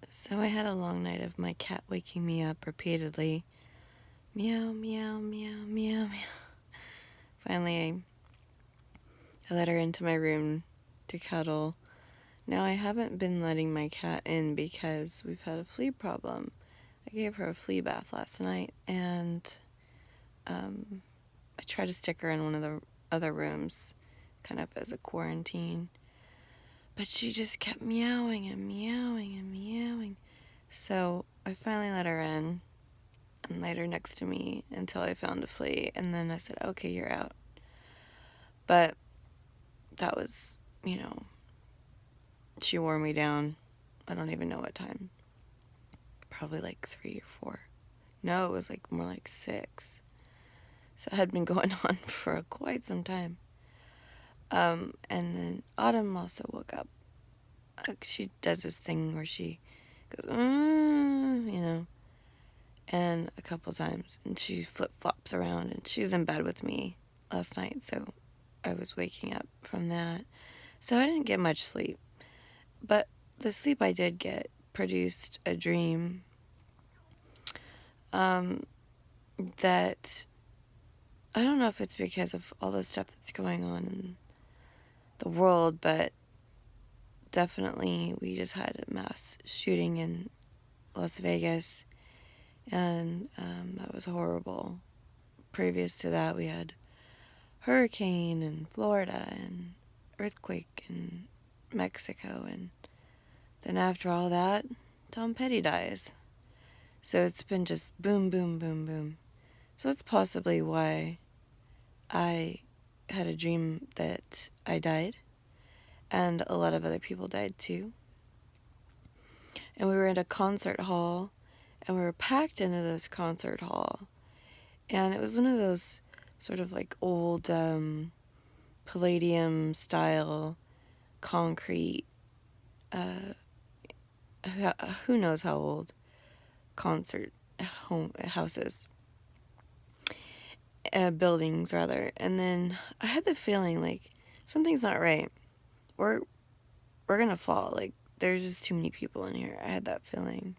So I had a long night of my cat waking me up repeatedly. Meow, meow, meow, meow, meow. Finally, I let her into my room to cuddle. Now, I haven't been letting my cat in because we've had a flea problem. I gave her a flea bath last night, and I tried to stick her in one of the other rooms, kind of as a quarantine. But she just kept meowing and meowing and meowing. So I finally let her in and laid her next to me until I found a flea. And then I said, okay, you're out. But that was, she wore me down. I don't even know what time. Probably like 3 or 4. No, it was like more like 6. So it had been going on for quite some time. And then Autumn also woke up. She does this thing where she goes, and a couple times. And she flip-flops around, and she was in bed with me last night, so I was waking up from that. So I didn't get much sleep. But the sleep I did get produced a dream that I don't know if it's because of all the stuff that's going on in the world, but definitely we just had a mass shooting in Las Vegas, and that was horrible. Previous to that, we had hurricane in Florida and earthquake in Mexico, and then after all that, Tom Petty dies. So it's been just boom, boom, boom, boom. So that's possibly why I had a dream that I died, and a lot of other people died too. And we were in a concert hall, and we were packed into this concert hall. And it was one of those sort of like old Palladium style concrete, who knows how old concert houses, buildings rather. And then I had the feeling like something's not right. We're gonna fall. Like there's just too many people in here. I had that feeling.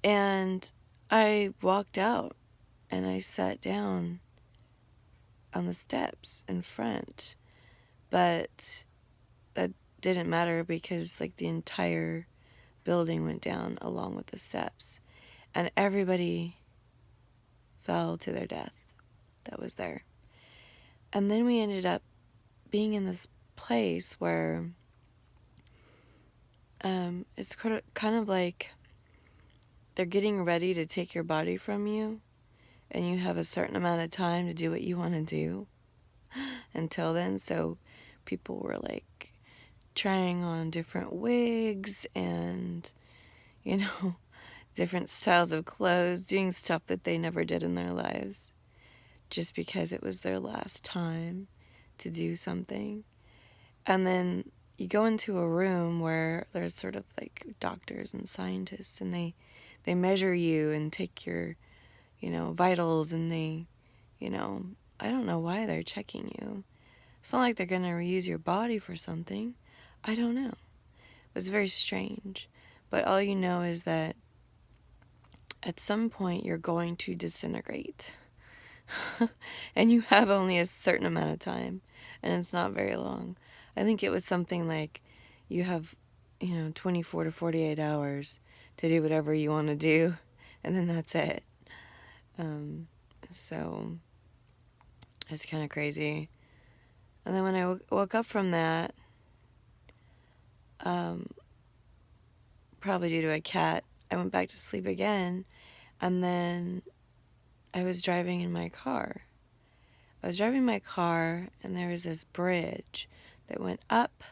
And I walked out and I sat down on the steps in front, but that didn't matter because like the entire building went down along with the steps, and everybody fell to their death that was there. And then we ended up being in this place where it's kind of like they're getting ready to take your body from you, and you have a certain amount of time to do what you want to do until then. So people were like trying on different wigs and, different styles of clothes, doing stuff that they never did in their lives just because it was their last time to do something. And then you go into a room where there's sort of like doctors and scientists, and they measure you and take your, vitals, and they, I don't know why they're checking you. It's not like they're going to reuse your body for something. I don't know. It was very strange. But all you know is that at some point you're going to disintegrate. And you have only a certain amount of time, and it's not very long. I think it was something like you have, 24 to 48 hours to do whatever you want to do, and then that's it. So it's kind of crazy. And then when I woke up from that, probably due to a cat, I went back to sleep again, and then I was driving in my car. I was driving my car, and there was this bridge that went up.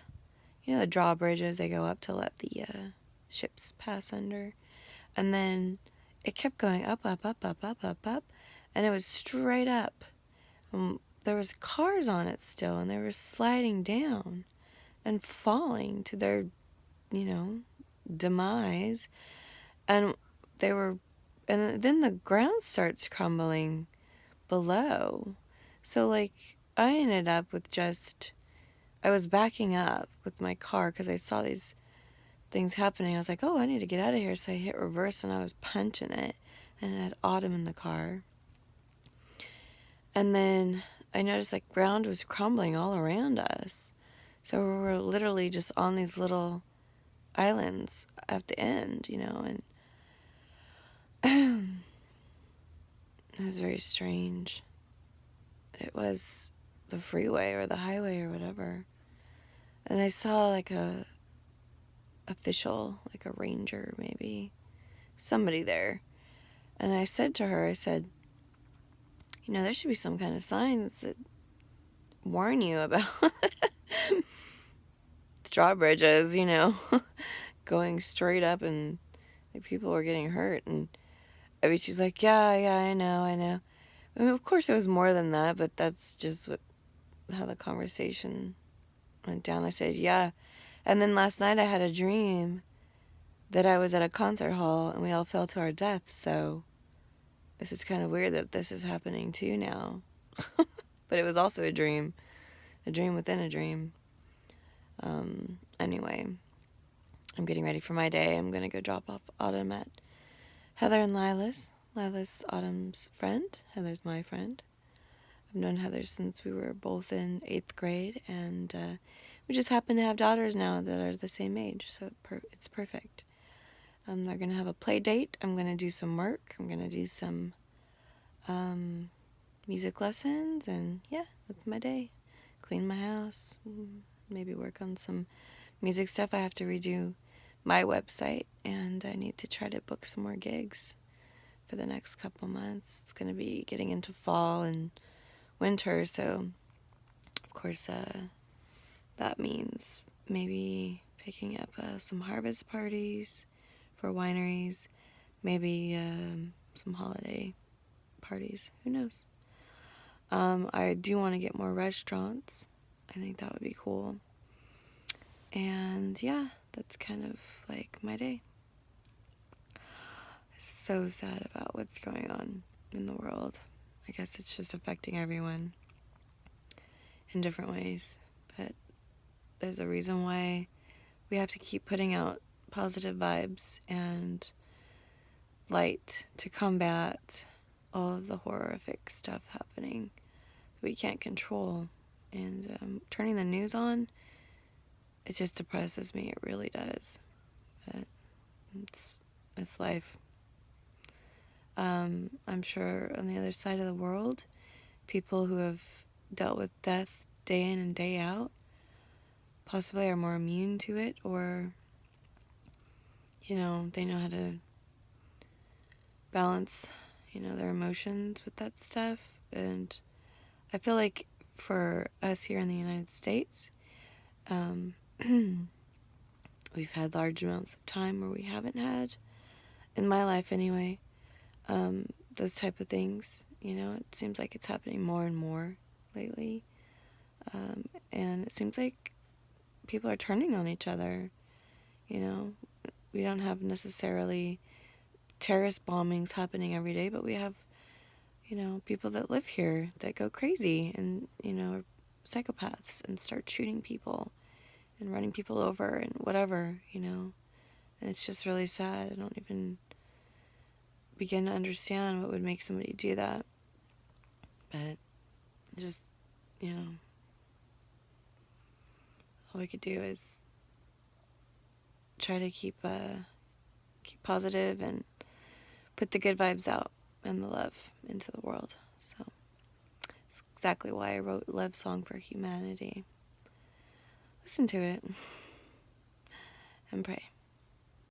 The drawbridges, they go up to let the ships pass under. And then it kept going up, up, up, up, up, up, up. And it was straight up. There was cars on it still, and they were sliding down and falling to their, demise. And then the ground starts crumbling below. So, like, I ended up with I was backing up with my car because I saw things happening. I was like, oh, I need to get out of here. So I hit reverse and I was punching it, and it had Autumn in the car. And then I noticed like ground was crumbling all around us. So we were literally just on these little islands at the end, and it was very strange. It was the freeway or the highway or whatever. And I saw like a official, like a ranger maybe, somebody there. And I said to her, I said, there should be some kind of signs that warn you about drawbridges, going straight up, and like, people were getting hurt. And I mean, she's like, yeah, I know. I mean, of course it was more than that, but that's just how the conversation went down. I said, yeah. And then last night I had a dream that I was at a concert hall and we all fell to our deaths. So this is kind of weird that this is happening too now. But it was also a dream within a dream. Anyway, I'm getting ready for my day. I'm going to go drop off Autumn at Heather and Lila's. Lila's Autumn's friend. Heather's my friend. I've known Heather since we were both in 8th grade, and we just happen to have daughters now that are the same age, so it's perfect. They're going to have a play date. I'm going to do some work. I'm going to do some music lessons, and yeah, that's my day. Clean my house, maybe work on some music stuff. I have to redo my website, and I need to try to book some more gigs for the next couple months. It's going to be getting into fall and winter, so of course that means maybe picking up some harvest parties for wineries, maybe some holiday parties, who knows. I do want to get more restaurants. I think that would be cool. And yeah, that's kind of like my day. So sad about what's going on in the world. I guess it's just affecting everyone in different ways, but there's a reason why we have to keep putting out positive vibes and light to combat all of the horrific stuff happening that we can't control. And turning the news on, it just depresses me. It really does. But it's life. I'm sure on the other side of the world, people who have dealt with death day in and day out possibly are more immune to it, or they know how to balance their emotions with that stuff. And I feel like for us here in the United States, we've had large amounts of time where we haven't had, in my life anyway, those type of things. It seems like it's happening more and more lately, and it seems like people are turning on each other. We don't have necessarily terrorist bombings happening every day, but we have people that live here that go crazy and are psychopaths and start shooting people and running people over and whatever, and it's just really sad. I don't even begin to understand what would make somebody do that, but just all we could do is try to keep positive and put the good vibes out and the love into the world. So it's exactly why I wrote Love Song for Humanity. Listen to it and pray.